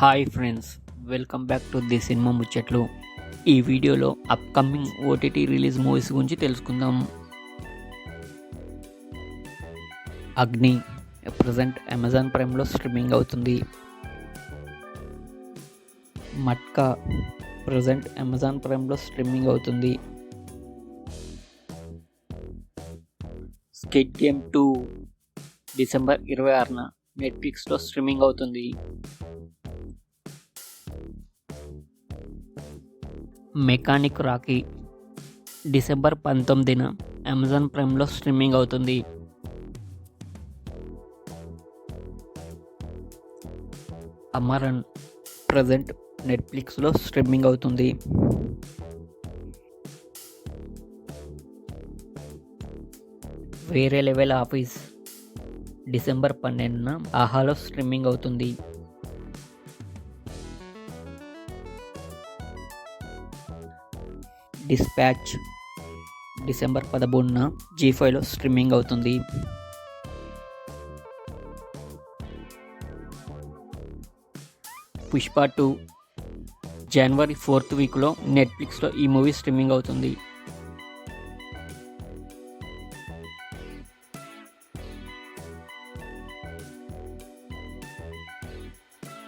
Hi friends, welcome back to the cinema ముచ్చట్లు. ఈ వీడియోలో అప్కమింగ్ ఓటీటీ రిలీజ్ మూవీస్ గురించి తెలుసుకుందాం. అగ్ని ప్రజెంట్ అమెజాన్ ప్రైమ్లో స్ట్రీమింగ్ అవుతుంది. మట్కా ప్రజెంట్ అమెజాన్ ప్రైమ్లో స్ట్రీమింగ్ అవుతుంది. స్కిడ్ గేమ్ 2 డిసెంబర్ 26న నెట్ఫ్లిక్స్లో స్ట్రీమింగ్ అవుతుంది. మెకానిక్ రాకీ డిసెంబర్ 19న అమెజాన్ ప్రైమ్లో స్ట్రీమింగ్ అవుతుంది. అమరన్ ప్రజెంట్ నెట్ఫ్లిక్స్లో స్ట్రీమింగ్ అవుతుంది. వేరే లెవెల్ ఆఫీస్ డిసెంబర్ 12న ఆహాలో స్ట్రీమింగ్ అవుతుంది. డిస్పాచ్ డిసెంబర్ 13న జీ5లో స్ట్రీమింగ్ అవుతుంది. పుష్ప 2 జనవరి 4th వీక్లో నెట్ఫ్లిక్స్లో ఈ మూవీ స్ట్రీమింగ్ అవుతుంది.